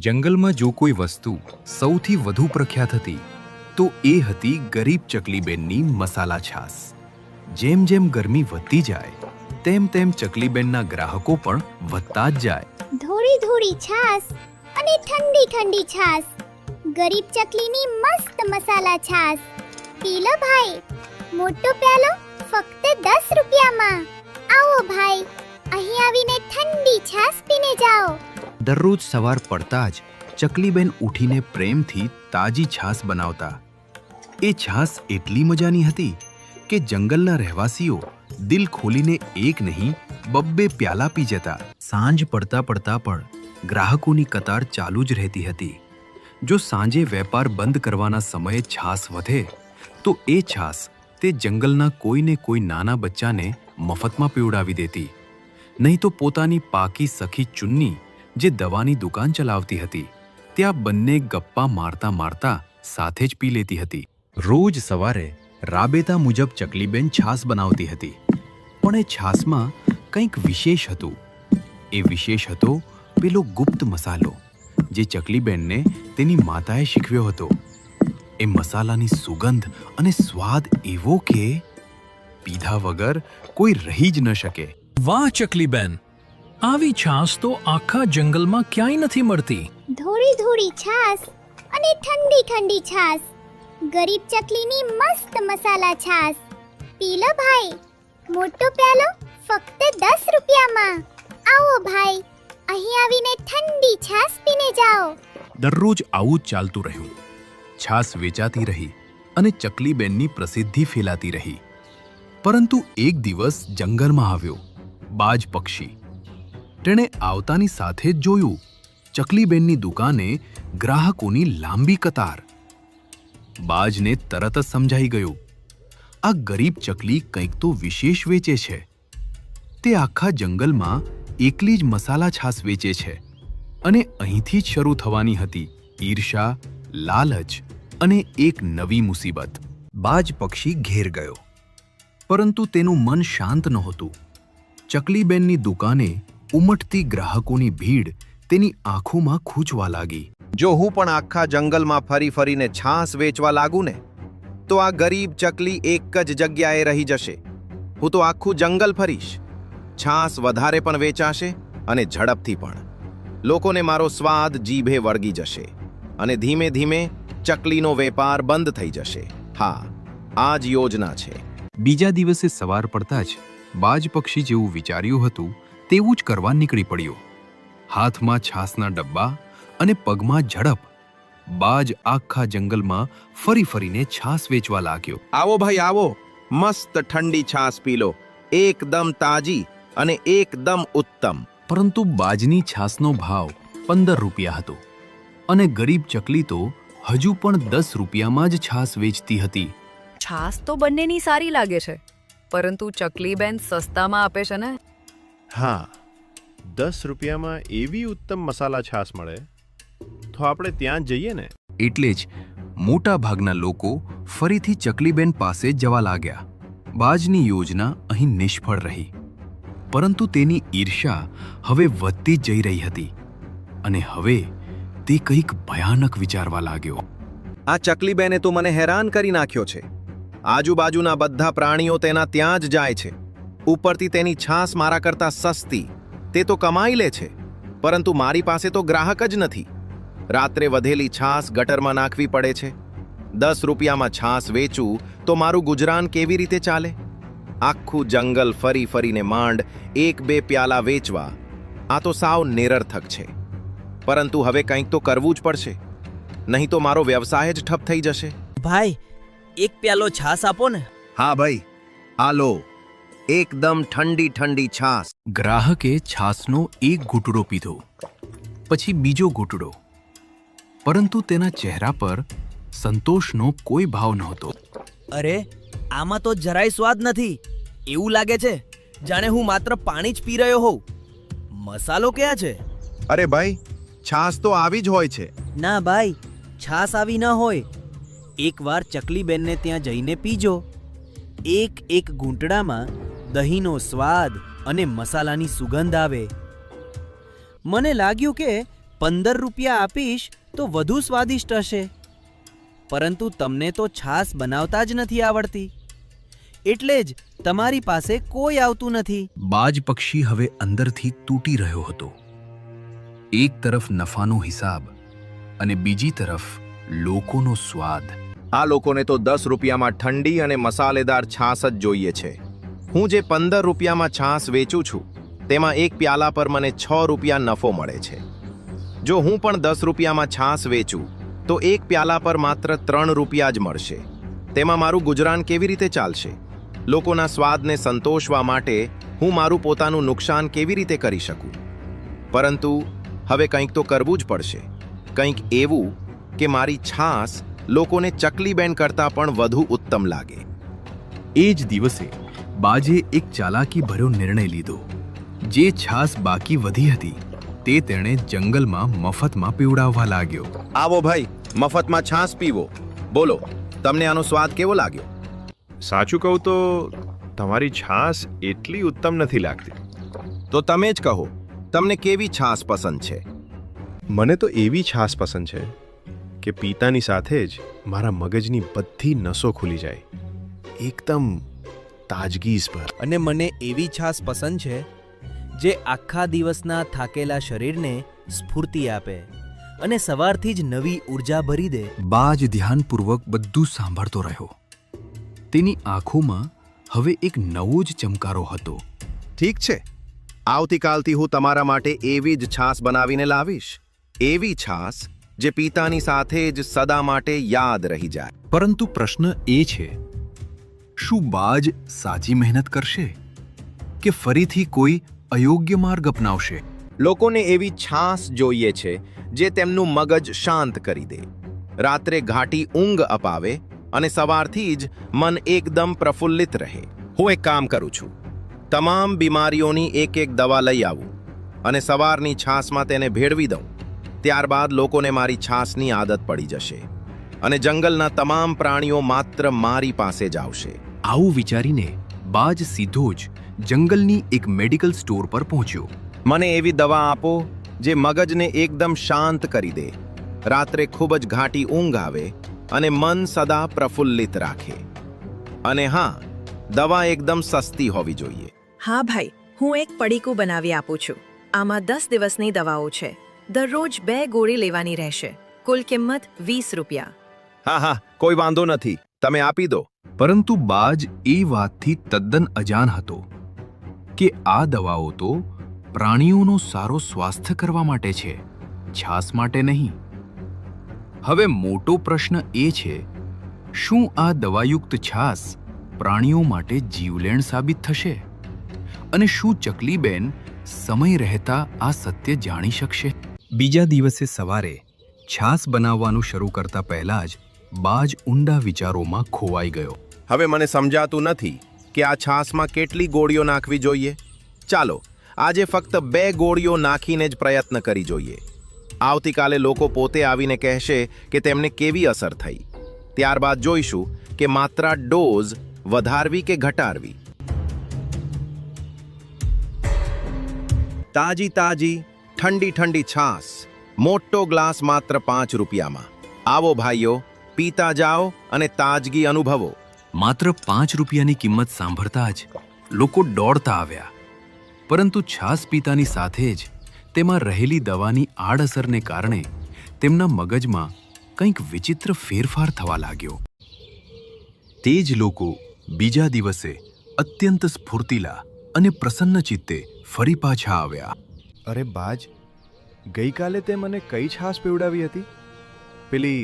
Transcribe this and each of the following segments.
જંગલમાં જો કોઈ વસ્તુ સૌથી વધુ પ્રખ્યાત હતી તો એ હતી ગરીબ ચકલીબેનની મસાલા છાશ. જેમ જેમ ગરમી વધતી જાય તેમ તેમ ચકલીબેનના ગ્રાહકો પણ વધતા જ જાય. થોડી થોડી છાશ અને ઠંડી ઠંડી છાશ, ગરીબ ચકલીની મસ્ત મસાલા છાશ. પી લો ભાઈ, મોટો પ્યાલો ફક્ત 10 રૂપિયામાં. આવો ભાઈ, અહીં આવીને ઠંડી છાશ પીને જાઓ. દરરોજ સવાર પડતા જ ચકલીબેન ઉઠીને પ્રેમથી તાજી છાશ બનાવતા. એ છાશ એટલી મજાની હતી કે જંગલના રહેવાસીઓ દિલ ખોલીને એક નહીં બબ્બે પ્યાલા પી જતા. સાંજ પડતા પડતા પણ ગ્રાહકોની કતાર ચાલુ જ રહેતી હતી. જો સાંજે વેપાર બંધ કરવાના સમયે છાશ વધે તો એ છાશ તે જંગલના કોઈને કોઈ નાના બચ્ચાને મફતમાં પીવડાવી દેતી. નહીં તો પોતાની પાકી સખી ચુન્ની જે દવાની દુકાન ચલાવતી હતી ત્યાં બંને ગપ્પા મારતા મારતા સાથે જ પી લેતી હતી. રોજ સવારે રાબેતા મુજબ ચકલીબેન છાશ બનાવતી હતી, પણ એ છાશમાં કંઈક વિશેષ હતું. એ વિશેષ હતો પેલો ગુપ્ત મસાલો જે ચકલીબેનને તેની માતાએ શીખવ્યો હતો. એ મસાલાની સુગંધ અને સ્વાદ એવો કે પીધા વગર કોઈ રહી જ ન શકે. વાહ ચકલીબેન, આવી છાશ તો આખા જંગલમાં ક્યાંય નથી મળતી. થોડી થોડી છાશ અને ઠંડી ઠંડી છાશ, ગરીબ ચકલીની મસ્ત મસાલા છાશ. પી લો ભાઈ, મોટો પ્યાલો ફક્ત 10 રૂપિયામાં. આવો ભાઈ, અહીં આવીને ઠંડી છાશ પીને જાઓ. દરરોજ આવું જ ચાલતું રહ્યું. છાશ વેચાતી રહી અને ચકલીબેનની પ્રસિદ્ધિ ફેલાતી રહી. પરંતુ એક દિવસ જંગલમાં આવ્યો બાજ પક્ષી. તેણે આવતાની સાથે જ જોયું ચકલીબેનની દુકાને ગ્રાહકોની લાંબી કતાર. બાજને તરત જ સમજાઈ ગયું, આ ગરીબ ચકલી કંઈક તો વિશેષ વેચે છે. તે આખા જંગલમાં એકલી જ મસાલા છાશ વેચે છે અને અહીંથી જ શરૂ થવાની હતી ઈર્ષા, લાલચ અને એક નવી મુસીબત. બાજ પક્ષી ઘેર ગયો, પરંતુ તેનું મન શાંત નહોતું. ચકલીબેનની દુકાને ઉમટતી ગ્રાહકોની ભીડ તેની આંખોમાં ખૂંચવા લાગી. જો હું પણ આખા જંગલમાં ફરી ફરીને છાશ વેચવા લાગુ ને તો આ ગરીબ ચકલી એક જ જગ્યાએ રહી જશે. હું તો આખું જંગલ ફરીશ. છાશ વધારે પણ વેચાશે અને ઝડપથી પણ. લોકોને મારો સ્વાદ જીભે વળગી જશે અને ધીમે ધીમે ચકલીનો વેપાર બંધ થઈ જશે. હા, આ જ યોજના છે. બીજા દિવસે સવાર પડતા જ બાજ પક્ષી જેવું વિચાર્યું હતું તેવું જ કરવા નીકળી પડ્યો. હાથમાં છાશના ડબ્બા અને પગમાં ઝડપ. બાજ આખા જંગલમાં ફરી ફરીને છાશ વેચવા લાગ્યો. આવો ભાઈ આવો, મસ્ત ઠંડી છાશ પી લો, એકદમ તાજી અને એકદમ ઉત્તમ. પરંતુ બાજની છાશનો ભાવ 15 રૂપિયા હતો અને ગરીબ ચકલી તો હજુ પણ 10 રૂપિયામાં જ છાશ વેચતી હતી. છાશ તો બંનેની સારી લાગે છે, પરંતુ ચકલીબેન સસ્તામાં આપે છે ને. હા, 10 રૂપિયામાં એવી ઉત્તમ મસાલા છાશ મળે તો આપણે ત્યાં જ જઈએ ને. એટલે જ મોટા ભાગના લોકો ફરીથી ચકલીબેન પાસે જવા લાગ્યા. બાજની યોજના અહીં નિષ્ફળ રહી, પરંતુ તેની ઈર્ષા હવે વધતી જ જઈ રહી હતી અને હવે તે કંઈક ભયાનક વિચારવા લાગ્યો. આ ચકલીબેને તો મને હેરાન કરી નાખ્યો છે. આજુબાજુના બધા પ્રાણીઓ તેના ત્યાં જ જાય છે. ઉપરથી તેની છાશ મારા કરતાં સસ્તી. તે તો કમાઈ લે છે, પરંતુ મારી પાસે તો ગ્રાહક જ નથી. રાત્રે વધેલી છાશ ગટરમાં નાખવી પડે છે. 10 રૂપિયામાં છાશ વેચું તો મારું ગુજરાન કેવી રીતે ચાલે? આખું જંગલ ફરી ફરીને માંડ 1-2 પ્યાલા વેચવા, આ તો સાવ નિરર્થક છે. પરંતુ હવે કંઈક તો કરવું જ પડશે, નહીં તો મારો વ્યવસાય જ ઠપ થઈ જશે. ભાઈ, એક પ્યાલો છાશ આપો ને. હા ભાઈ, આ લો, એકદમ ઠંડી ઠંડી છાશ. ગ્રાહકે છાશનો એક ઘૂંટડો પીધો, પછી બીજો ઘૂંટડો, પરંતુ તેના ચહેરા પર સંતોષનો કોઈ ભાવ નહોતો. અરે, આમાં તો જરાય સ્વાદ નથી. એવું લાગે છે જાણે હું માત્ર પાણી જ પી રહ્યો હોઉં. મસાલો ક્યાં છે? અરે ભાઈ, છાશ તો આવી જ હોય છે. ના ભાઈ, છાશ આવી ન હોય. એકવાર ચકલીબેનને ત્યાં જઈને પીજો. એક એક ઘૂંટડામાં દહીંનો સ્વાદ અને મસાલાની સુગંધ આવે. મને લાગ્યું કે ₹15 આપીશ તો વધુ સ્વાદિષ્ટ હશે, પરંતુ તમને તો છાશ બનાવતા જ નથી આવડતી, એટલે જ તમારી પાસે કોઈ આવતું નથી. બાજ પક્ષી હવે અંદરથી તૂટી રહ્યો હતો. એક તરફ નફાનો હિસાબ અને બીજી તરફ લોકોનો સ્વાદ. આ લોકોને તો 10 રૂપિયામાં ઠંડી અને મસાલેદાર છાશ જ જોઈએ છે. હું જે 15 રૂપિયામાં છાશ વેચું છું તેમાં એક પ્યાલા પર મને 6 રૂપિયા નફો મળે છે. જો હું પણ 10 રૂપિયામાં છાશ વેચું તો એક પ્યાલા પર માત્ર 3 રૂપિયા જ મળશે. તેમાં મારું ગુજરાન કેવી રીતે ચાલશે? લોકોના સ્વાદને સંતોષવા માટે હું મારું પોતાનું નુકસાન કેવી રીતે કરી શકું? પરંતુ હવે કંઈક તો કરવું જ પડશે. કંઈક એવું કે મારી છાશ લોકોને ચકલીબેન કરતાં પણ વધુ ઉત્તમ લાગે. એ જ દિવસે બાજે એક ચાલાકી ભર્યો નિર્ણય લીધો. જે છાશ બાકી વધી હતી તે તેણે જંગલમાં મફતમાં પીવડાવવા લાગ્યો. આવો ભાઈ, મફતમાં છાશ પીવો. બોલો, તમને આનો સ્વાદ કેવો લાગ્યો? સાચું કહું તો તમારી છાશ એટલી ઉત્તમ નથી લાગતી. તો તમે જ કહો, તમને કેવી છાશ પસંદ છે? મને તો એવી છાશ પસંદ છે કે પીતાની સાથે જ મારા મગજની બધી નસો ખુલી જાય, એકદમ તાજગીસભર. અને મને એવી છાશ પસંદ છે જે આખા દિવસના થાકેલા શરીરને સ્ફૂર્તિ આપે અને સવારથી જ નવી ઉર્જા ભરી દે. બાજ ધ્યાનપૂર્વક બધું સાંભળતો રહ્યો. તેની આંખોમાં હવે એક નવો જ ચમકારો હતો. ઠીક છે, આવતીકાલથી હું તમારા માટે એવી જ છાશ બનાવીને લાવીશ. એવી છાશ જે પિતાની સાથે જ સદા માટે યાદ રહી જાય. પરંતુ પ્રશ્ન એ છે, શું બાજ સાચી મહેનત કરશે કે ફરીથી કોઈ અયોગ્ય માર્ગ અપનાવશે? લોકોને એવી છાશ જોઈએ છે જે તેમનું મગજ શાંત કરી દે, રાત્રે ઘાટી ઊંઘ અપાવે અને સવારથી જ મન એકદમ પ્રફુલ્લિત રહે. હું એક કામ કરું છું, તમામ બીમારીઓની એક દવા લઈ આવું અને સવારની છાશમાં તેને ભેળવી દઉં. ત્યારબાદ લોકોને મારી છાશની આદત પડી જશે અને જંગલના તમામ પ્રાણીઓ માત્ર મારી પાસે જ આવશે. આવું વિચારીને બાજ સીધો જ જંગલની એક મેડિકલ સ્ટોર પર પહોંચ્યો. મને એવી દવા આપો જે મગજને એકદમ શાંત કરી દે, રાત્રે ખૂબ જ ઘાટી ઊંઘ આવે અને મન સદા પ્રફુલ્લિત રાખે. અને હા, દવા એકદમ સસ્તી હોવી જોઈએ. હા ભાઈ, હું એક પડીકું બનાવી આપું છું. આમાં 10 દિવસની દવાઓ છે. દરરોજ 2 ગોળી લેવાની રહેશે. કુલ કિંમત 20 રૂપિયા. હા હા, કોઈ વાંધો નથી, તમે આપી દો. પરંતુ બાજ એ વાતથી તદ્દન અજાણ હતો કે આ દવાઓ તો પ્રાણીઓનો સારો સ્વાસ્થ્ય કરવા માટે છે, છાશ માટે નહીં. હવે મોટો પ્રશ્ન એ છે, શું આ દવાયુક્ત છાશ પ્રાણીઓ માટે જીવલેણ સાબિત થશે? અને શું ચકલીબેન સમય રહેતા આ સત્ય જાણી શકશે? બીજા દિવસે સવારે છાશ બનાવવાનું શરૂ કરતા પહેલા જ બાજ ઊંડા વિચારોમાં ખોવાઈ ગયો. હવે મને સમજાતું નથી કે આ છાશમાં કેટલી ગોળીઓ નાખવી જોઈએ. ચાલો, આજે ફક્ત 2 ગોળીઓ નાખીને જ પ્રયત્ન કરી જોઈએ. આવતીકાલે લોકો પોતે આવીને કહેશે કે તેમને કેવી અસર થઈ. ત્યારબાદ જોઈશું કે માત્રા ડોઝ વધારવી કે ઘટાડવી. તાજી તાજી ઠંડી ઠંડી છાશ, મોટો ગ્લાસ માત્ર 5 રૂપિયામાં. આવો ભાઈઓ, પીતા જાઓ અને તાજગી અનુભવો. માત્ર 5 રૂપિયાની કિંમત સાંભળતા જ લોકો દોડતા આવ્યા. પરંતુ છાશ પીતાની સાથે જ તેમાં રહેલી દવાની આડઅસરને કારણે તેમના મગજમાં કંઈક વિચિત્ર ફેરફાર થવા લાગ્યો. તે જ લોકો બીજા દિવસે અત્યંત સ્ફૂર્તિલા અને પ્રસન્ન ચિત્તે ફરી પાછા આવ્યા. અરે બાજ, ગઈકાલે તે મને કઈ છાશ પીવડાવી હતી? પેલી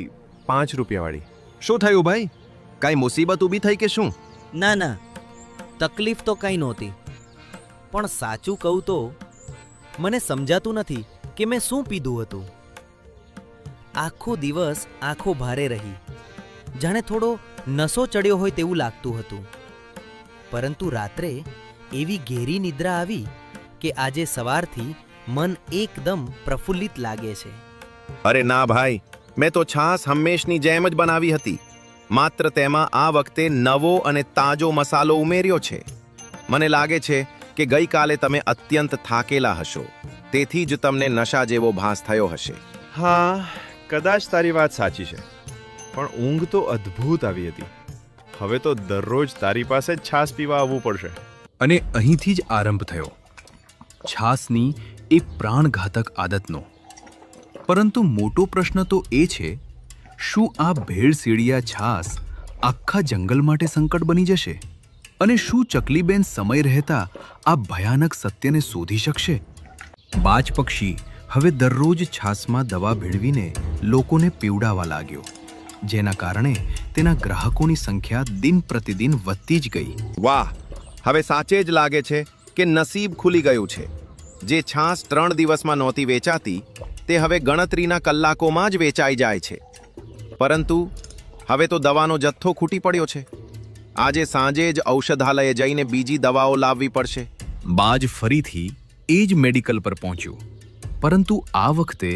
5 રૂપિયાવાળી. શું થયું ભાઈ? કાંઈ મુસીબત ઊભી થઈ કે શું? ના ના, તકલીફ તો કંઈ નહોતી, પણ સાચું કહું તો મને સમજાતું નથી કે મેં શું પીધું હતું. આખો દિવસ આંખો ભારે રહી, જાણે થોડો નશો ચડ્યો હોય તેવું લાગતું હતું. પરંતુ રાત્રે એવી ઘેરી નિદ્રા આવી કે આજે સવારથી મન એકદમ પ્રફુલ્લિત લાગે છે. અરે ના ભાઈ, મેં તો છાશ હંમેશની જેમ જ બનાવી હતી, માત્ર તેમાં આ વખતે નવો અને તાજો મસાલો ઉમેર્યો છે. મને લાગે છે કે ગઈકાલે તમે અત્યંત થાકેલા હશો, તેથી જ તમને નશા જેવો ભાસ થયો હશે. હા, કદાચ તારી વાત સાચી છે, પણ ઊંઘ તો અદ્ભુત આવી હતી. હવે તો દરરોજ તારી પાસે જ છાશ પીવા આવવું પડશે. અને અહીંથી જ આરંભ થયો છાસની એ પ્રાણઘાતક આદતનો. પરંતુ મોટો પ્રશ્ન તો એ છે, શું આ ભેળસેળિયા છાસ આખા જંગલ માટે સંકટ બની જશે? અને શું ચકલીબેન સમય રહેતા આ ભયાનક સત્યને શોધી શકશે? બાજ પક્ષી હવે દરરોજ છાસમાં દવા ભેળવીને લોકોને પીવડાવવા લાગ્યો, જેના કારણે તેના ગ્રાહકોની સંખ્યા દિન પ્રતિદિન વધતી જ ગઈ. વાહ, હવે સાચે જ લાગે છે કે નસીબ ખુલી ગયું છે. જે છાશ 3 દિવસમાં નહોતી વેચાતી તે હવે ગણતરીના કલાકોમાં જ વેચાઈ જાય છે. પરંતુ હવે તો દવાનો જથ્થો ખૂટી પડ્યો છે. આજે સાંજે જ ઔષધાલયે જઈને બીજી દવાઓ લાવવી પડશે. બાજ ફરીથી એ જ મેડિકલ પર પહોંચ્યું, પરંતુ આ વખતે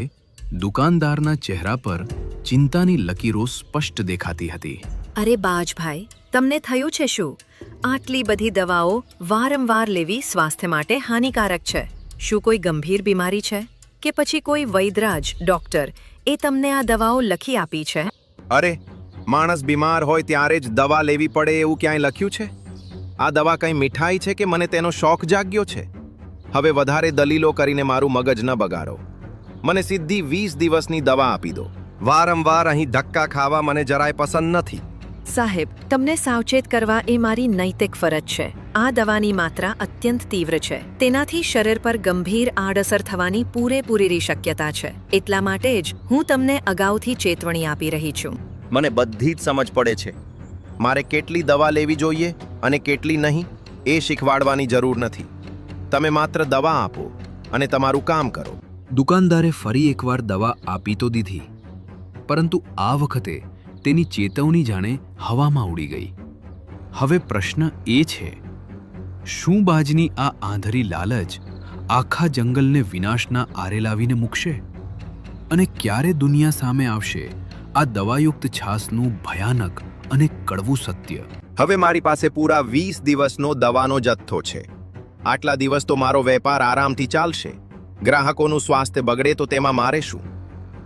દુકાનદારના ચહેરા પર ચિંતાની લકીરો સ્પષ્ટ દેખાતી હતી. અરે બાજભાઈ, તમને થયું છે શું? આટલી બધી દવાઓ વારંવાર લેવી સ્વાસ્થ્ય માટે હાનિકારક છે. શું કોઈ ગંભીર બીમારી છે કે પછી કોઈ વૈદ્યરાજ ડોક્ટર એ તમને આ દવાઓ લખી આપી છે? અરે, માણસ બીમાર હોય ત્યારે જ દવા લેવી પડે એવું ક્યાંય લખ્યું છે? આ દવા કંઈ મીઠાઈ છે કે મને તેનો શોખ જાગ્યો છે? હવે વધારે દલીલો કરીને મારું મગજ ન બગાડો. મને સીધી 20 દિવસની દવા આપી દો. વારંવાર અહીં ધક્કા ખાવા મને જરાય પસંદ નથી. સાહેબ, તમને સાવચેત કરવા એ મારી નૈતિક ફરજ છે. આ દવાની માત્રા અત્યંત તીવ્ર છે. તેનાથી શરીર પર ગંભીર આડઅસર થવાની પૂરેપૂરી શક્યતા છે. એટલા માટે જ હું તમને અગાઉથી ચેતવણી આપી રહી છું. મને બધી જ સમજ પડે છે. મારે કેટલી દવા લેવી જોઈએ અને કેટલી નહીં એ શીખવાડવાની જરૂર નથી. તમે માત્ર દવા આપો અને તમારું કામ કરો. દુકાનદારે ફરી એકવાર દવા આપી તો દીધી, પરંતુ આ વખતે તેની ચેતવણી જાણે હવામાં ઉડી ગઈ. હવે પ્રશ્ન એ છે, શું બાજની આ આંધળી લાલચ આખા જંગલને વિનાશના આરે લાવીને મૂકશે? અને ક્યારે દુનિયા સામે આવશે આ દવાયુક્ત છાસનું ભયાનક અને કડવું સત્ય? હવે મારી પાસે પૂરા 20 દિવસનો દવાનો જથ્થો છે. આટલા દિવસ તો મારો વેપાર આરામથી ચાલશે. ગ્રાહકોનું સ્વાસ્થ્ય બગડે તો તેમાં મારે શું?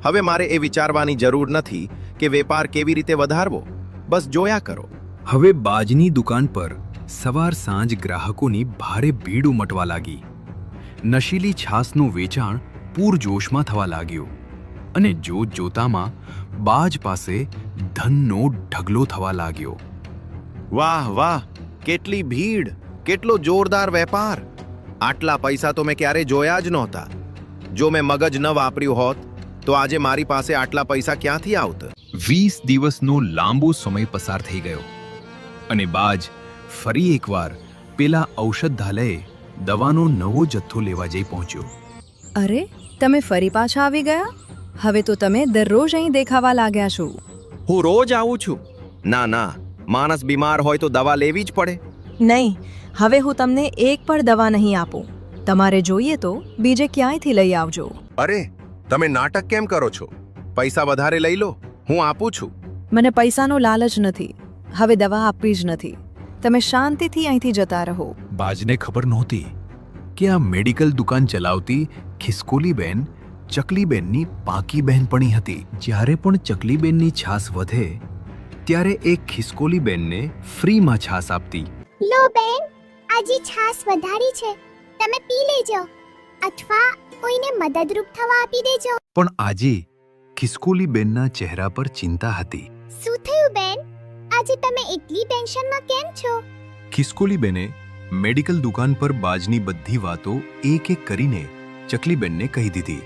હવે મારે એ વિચારવાની જરૂર નથી કે વેપાર કેવી રીતે વધારવો. બસ જોયા કરો. હવે બાજની દુકાન પર સવાર સાંજ ગ્રાહકોની ભારે ભીડ ઉમટવા લાગી. નશીલી છાસનું વેચાણ પૂરજોશમાં થવા લાગ્યું અને જોતામાં બાજ પાસે ધનનો ઢગલો થવા લાગ્યો. વાહ વાહ, કેટલી ભીડ, કેટલો જોરદાર વેપાર! આટલા પૈસા તો મેં ક્યારે જોયા જ નહોતા. જો મેં મગજ ન વાપર્યું હોત તો આજે મારી પાસે આટલા પૈસા ક્યાંથી આવત? 20 દિવસનો લાંબો સમય પસાર થઈ ગયો અને બાજ ફરી એકવાર પેલા ઔષધાલયે દવાનો નવો જથ્થો લેવા જઈ પહોંચ્યો. અરે, તમે ફરી પાછા આવી ગયા? હવે તો તમે દરરોજ અહીં દેખાવા લાગ્યા છો. હું રોજ આવું છું. ના ના, માણસ બીમાર હોય તો દવા લેવી જ પડે. નહીં, હવે હું તમને એક પણ દવા નહીં આપું. તમારે જોઈએ તો બીજે ક્યાંયથી લઈ આવજો. અરે, તમે નાટક કેમ કરો છો? પૈસા વધારે લઈ લો, હું આપું છું. મને પૈસાનો લાલચ નથી. હવે દવા આપવી જ નથી. તમે શાંતિથી અહીંથી જતા રહો. બાજને ખબર નહોતી કે આ મેડિકલ દુકાન ચલાવતી ખિસકોલીબેન ચકલીબેનની પાકી બહેનપણી હતી. જ્યારે પણ ચકલીબેનની છાસ વધે ત્યારે એ ખિસકોલીબેનને ફ્રીમાં છાસ આપતી. લો બેન, આજે છાસ વધારી છે, તમે પી લેજો અથવા કોઈને મદદરૂપ થવા આપી દેજો. પણ આજે ખિસકોલીબેનના ચહેરા પર ચિંતા હતી. શું થયું બેન? આજે તમે એટલી ટેન્શનમાં કેમ છો? ખિસકોલીબેને મેડિકલ દુકાન પર બાજની બધી વાતો એક એક કરીને ચકલીબેનને કહી દીધી.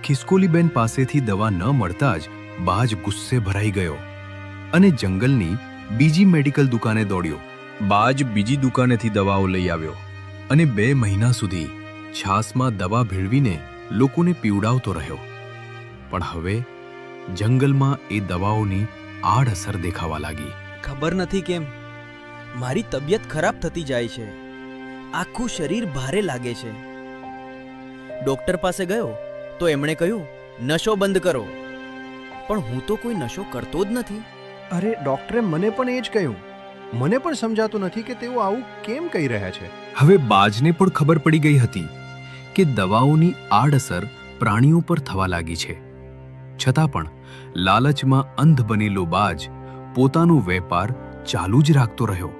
ખિસકોલીબેન પાસેથી દવા ન મળતા જ બાજ ગુસ્સે ભરાઈ ગયો અને જંગલની બીજી મેડિકલ દુકાને દોડ્યો. બાજ બીજી દુકાનેથી દવાઓ લઈ આવ્યો અને 2 મહિના સુધી છાસમાં દવા ભેળવીને લોકોને પીવડાવતો રહ્યો. પણ હવે જંગલમાં એ દવાઓની આડઅસર દેખાવા લાગી. ખબર નથી કેમ મારી તબિયત ખરાબ થતી જાય છે. આખું શરીર ભારે લાગે છે. ડોક્ટર પાસે ગયો તો એમણે કહ્યું નશો બંધ કરો, પણ હું તો કોઈ નશો કરતો જ નથી. અરે, ડોક્ટરે મને પણ એ જ કહ્યું. મને પણ સમજાતું નથી કે તેઓ આવું કેમ કહી રહ્યા છે. હવે બાજને પણ ખબર પડી ગઈ હતી કે દવાઓની આડઅસર પ્રાણીઓ પર થવા લાગી છે. છતાં પણ લાલચમાં અંધ બનેલો બાજ પોતાનો વેપાર ચાલુ જ રાખતો રહ્યો.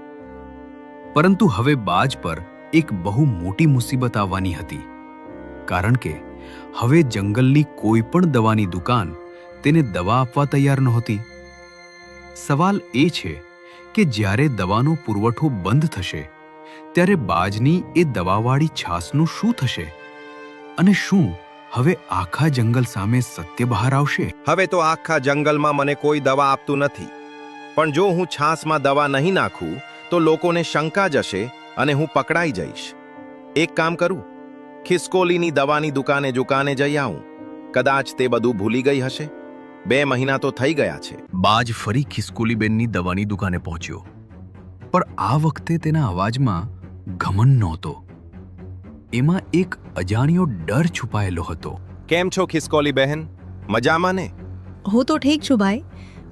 પરંતુ હવે બાજ પર એક બહુ મોટી મુસીબત આવવાની હતી, કારણ કે હવે જંગલની કોઈ પણ દવાની દુકાન તેને દવા આપવા તૈયાર નહોતી. સવાલ એ છે કે જ્યારે દવાનો પુરવઠો બંધ થશે ત્યારે બાજની એ દવાવાળી છાસનું શું થશે? અને શું હવે આખા જંગલ સામે સત્ય બહાર આવશે? હવે તો આખા જંગલમાં મને કોઈ દવા આપતું નથી, પણ જો હું છાસમાં દવા નહીં નાખું તો લોકોને શંકા જશે અને હું પકડાઈ જઈશ. એક કામ કરું, ખિસકોલીની દવાની દુકાને જઈ આવું. કદાચ તે બધું ભૂલી ગઈ હશે. 2 મહિના તો થઈ ગયા છે. બાજ ફરી ખિસકોલીબેનની દવાની દુકાને પહોંચ્યો, પણ આ વખતે તેના અવાજમાં ઘમંડ નહોતો. એમાં એક અજાણ્યો ડર છુપાયેલો હતો. કેમ છો ખિસકોલી બહેન? મજામાં ને? હું તો ઠીક છું ભાઈ,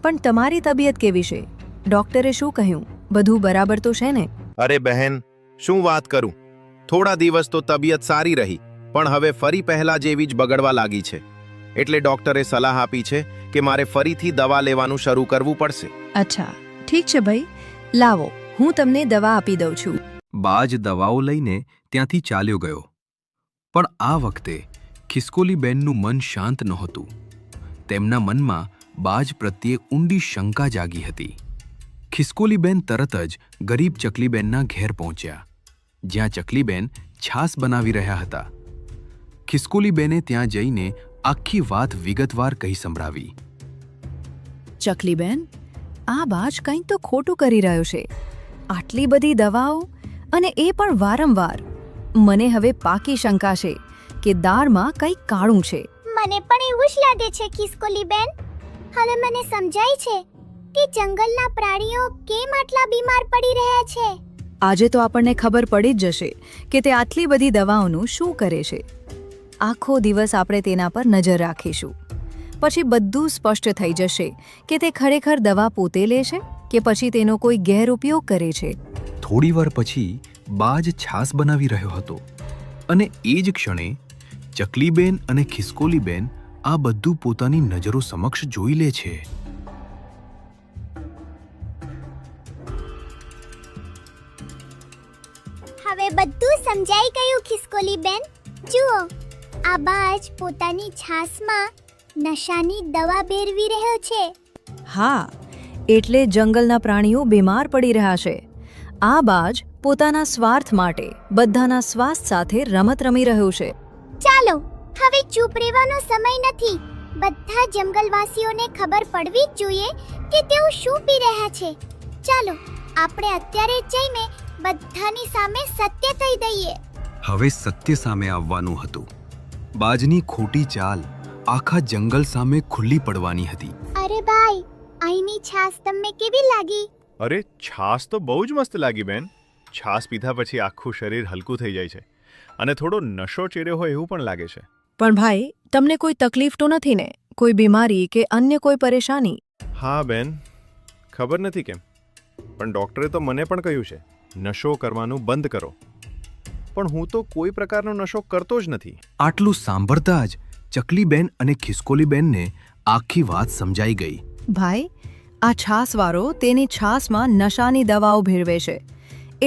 પણ તમારી તબિયત કેવી છે? ડોક્ટરે શું કહ્યું? બધું બરાબર તો છે ને? અરે બહેન, શું વાત કરું. થોડા દિવસ તો તબિયત સારી રહી, પણ હવે ફરી પહેલા જેવી જ બગડવા લાગી છે. એટલે ડોક્ટરે સલાહ આપી છે કે મારે ફરીથી દવા લેવાનું શરૂ કરવું પડશે. અચ્છા, ઠીક છે ભાઈ, લાવો હું તમને દવા આપી દઉં છું. બાજ દવાઓ લઈને ત્યાંથી ચાલ્યો ગયો, પણ આ વખતે ખિસકોલીબેનનું મન શાંત નહોતું. તેમના મનમાં બાજ પ્રત્યે ઊંડી શંકા જાગી હતી. ખિસકોલીબેન તરત જ ગરીબ ચકલીબેનના ઘેર પહોંચ્યા, જ્યાં ચકલીબેન છાસ બનાવી રહ્યા હતા. ખિસકોલીબેને ત્યાં જઈને આખી વાત વિગતવાર કહી સંભળાવી. ચકલીબેન, આ બાજ કંઈક તો ખોટું કરી રહ્યો છે. આટલી બધી દવાઓ, અને એ પણ વારંવાર. મને હવે પાકી શંકા છે કે દાળમાં કંઈક કાળું છે. મને પણ એવું જ લાગે છે ખિસકોલી બેન. હવે મને સમજાય છે કે જંગલના પ્રાણીઓ કેમ આટલા બીમાર પડી રહ્યા છે. આજે તો આપણને ખબર પડી જ જશે કે તે આટલી બધી દવાઓનું શું કરે છે. આખો દિવસ આપણે તેના પર નજર રાખીશું. પછી બધું સ્પષ્ટ થઈ જશે કે તે ખરેખર દવા પોતે લે છે કે પછી તેનો કોઈ ગેરઉપયોગ કરે છે. થોડીવાર પછી બાજ છાસ બનાવી રહ્યો હતો, અને એ જ ક્ષણે ચકલીબેન અને ખિસકોલીબેન આ બધું પોતાની નજરો સમક્ષ જોઈ લે છે. હવે બધું સમજાઈ ગયું ખિસકોલી બેન. જુઓ, આ બાજ પોતાની છાસમાં નશાની દવા ભેળવી રહ્યો છે. હા, એટલે જંગલના પ્રાણીઓ બીમાર પડી રહ્યા છે. આ બાજ પોતાના સ્વાર્થ માટે બધાના સ્વાસ્થ્ય સાથે રમત રમી રહ્યું છે. ચાલો, હવે ચૂપ રહેવાનો સમય નથી. બધા જંગલવાસીઓને ખબર પડવી જ જોઈએ કે તેઓ શું પી રહ્યા છે. ચાલો, આપણે અત્યારે જ જઈને બધાની સામે સત્ય કહી દઈએ. હવે સત્ય સામે આવવાનું હતું. બાજની ખોટી ચાલ આખા જંગલ સામે ખુલ્લી પડવાની હતી. અરે ભાઈ, અહીંની છાસ તમને કેવી લાગી? અરે, છાસ તો બહુ જ મસ્ત લાગી બેન. છાસ પીધા પછી આખું શરીર હલકું થઈ જાય છે અને થોડો નશો ચડ્યો હોય એવું પણ લાગે છે. પણ ભાઈ, તમને કોઈ તકલીફ તો નથી ને? કોઈ બીમારી કે અન્ય કોઈ પરેશાની? હા બેન, ખબર નથી કેમ, પણ ડૉક્ટરે તો મને પણ કહ્યું છે નશો કરવાનું બંધ કરો. પણ હું તો કોઈ પ્રકારનો નશો કરતો જ નથી. આટલું સાંભળતા જ ચકલીબેન અને ખિસકોલીબેનને આખી વાત સમજાઈ ગઈ. ભાઈ, આ છાસવાળો તેની છાસમાં નશાની દવાઓ ભેળવે છે,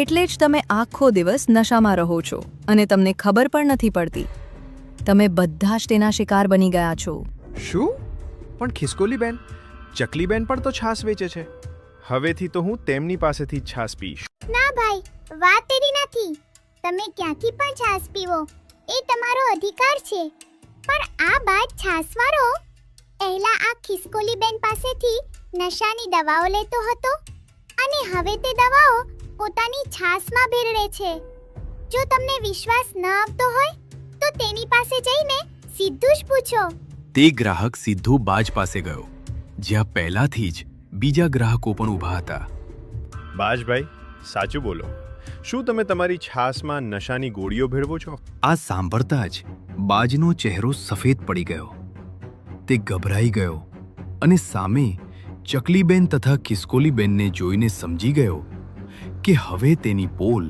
એટલે જ તમે આખો દિવસ નશામાં રહો છો અને તમને ખબર પણ નથી પડતી. તમે બધા જ તેના શિકાર બની ગયા છો. શું? પણ ખિસકોલીબેન, ચકલીબેન પણ તો છાસ વેચે છે. હવેથી તો હું તેમની પાસેથી જ છાસ પીશ. ના ભાઈ, વાત એવી નથી. તમે ક્યાંથી પણ છાસ પીવો, એ તમારો અધિકાર છે. પણ આ બાદ છાસવાળો પહેલા આ ખિસકોલી બેન પાસેથી નશાની દવાઓ લેતો હતો અને હવે તે દવાઓ પોતાની છાસમાં ભેળવે છે. જો તમને વિશ્વાસ ન આવતો હોય તો તેની પાસે જઈને સીધું જ પૂછો. તે ગ્રાહક સીધો બાજ પાસે ગયો, જ્યાં પહેલાથી જ બીજા ગ્રાહકો પણ ઊભા હતા. બાજભાઈ, સાચું બોલો, શું તમે તમારી છાસમાં નશાની ગોળીઓ ભેળવો છો? આ સાંભળતા જ બાજનો ચહેરો સફેદ પડી ગયો. તે ગભરાઈ ગયો અને સામે ચકલીબેન તથા ખિસકોલીબેનને જોઈને સમજી ગયો કે હવે તેની પોલ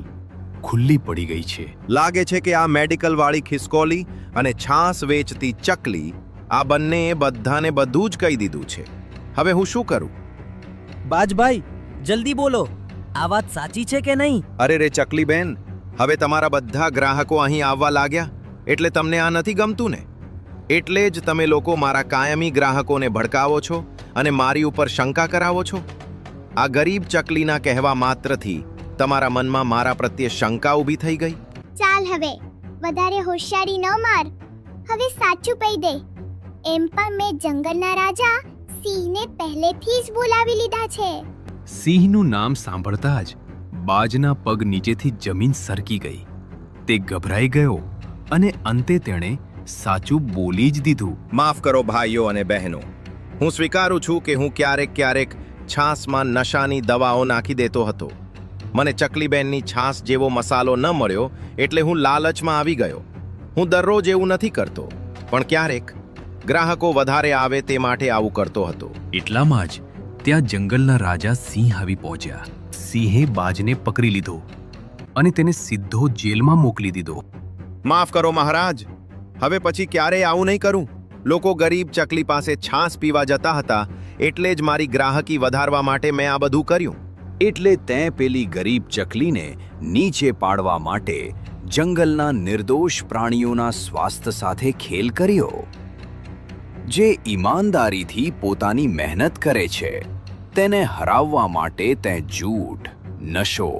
ખુલ્લી પડી ગઈ છે. લાગે છે કે આ મેડિકલવાળી ખિસકોલી અને છાસ વેચતી ચકલી આ બંનેએ બધાને બધું જ કહી દીધું છે. હવે હું શું કરું? બાજભાઈ જલ્દી બોલો, આ વાત સાચી છે કે નહીં? અરે રે ચકલીબેન, હવે તમારા બધા ગ્રાહકો અહીં આવવા લાગ્યા એટલે તમને આ નથી ગમતું ને? એટલે જ તમે લોકો મારા કાયમી ગ્રાહકોને ભડકાવો છો અને મારી ઉપર શંકા કરાવો છો. આ ગરીબ ચકલીના કહેવા માત્રથી તમારા મનમાં મારા પ્રત્યે શંકા ઊભી થઈ ગઈ. ચાલ હવે વધારે હોશિયારી ન માર. હવે સાચું કહી દે. એમ પણ મેં જંગલના રાજા સિંહને પહેલેથી જ બોલાવી લીધા છે. સિંહનું નામ સાંભળતા જ બાજના પગ નીચેથી જમીન સરકી ગઈ. તે ગભરાઈ ગયો અને અંતે તેણે સાચું બોલી જ દીધું. માફ કરો ભાઈઓ અને બહેનો, હું સ્વીકારું છું કે હું ક્યારેક છાસમાં નશાની દવાઓ નાખી દેતો હતો. મને ચકલીબેનની છાસ જેવો મસાલો ન મળ્યો એટલે હું લાલચમાં આવી ગયો. હું દરરોજ એવું નથી કરતો, પણ ક્યારેક ગ્રાહકો વધારે આવે તે માટે આવું કરતો હતો. એટલામાં જ ત્યાં જંગલના રાજા સિંહ આવી પહોંચ્યા. સિંહે બાજને પકડી લીધો અને તેને સીધો જેલમાં મોકલી દીધો. માફ કરો મહારાજ, હવે પછી ક્યારેય આવું નહીં કરું. લોકો ગરીબ ચકલી પાસે છાસ પીવા જતા હતા એટલે જ મારી ગ્રાહકી વધારવા માટે મેં આ બધું કર્યું. એટલે તે પેલી ગરીબ ચકલીને નીચે પાડવા માટે જંગલના નિર્દોષ પ્રાણીઓના સ્વાસ્થ્ય સાથે ખેલ કર્યો. જે ઈમાનદારીથી પોતાની મહેનત કરે છે તેને હરાવવા માટે તે જૂઠ, નશો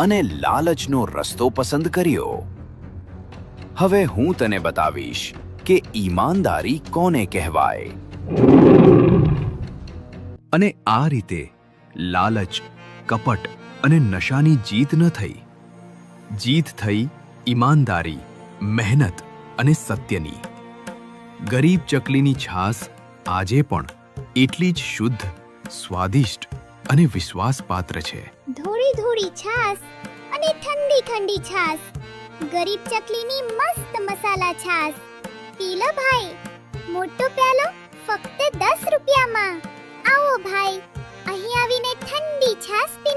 અને લાલચનો રસ્તો પસંદ કર્યો. હવે હું તને બતાવીશ કે ઈમાનદારી કોને કહેવાય. અને આ રીતે લાલચ, કપટ અને નશાની જીત ન થઈ. જીત થઈ ઈમાનદારી, મહેનત અને સત્યની. ગરીબ ચકલીની છાસ આજે પણ એટલી જ શુદ્ધ, સ્વાદિષ્ટ અને વિશ્વાસપાત્ર છે. થોડી થોડી છાસ અને ઠંડી ઠંડી છાસ. ગરીબ ચકલીની મસ્ત મસાલા છાસ. પી લો ભાઈ, મોટો પ્યાલો ફક્ત 10 રૂપિયામાં. આવો ભાઈ, અહીં આવીને ઠંડી છાસ પી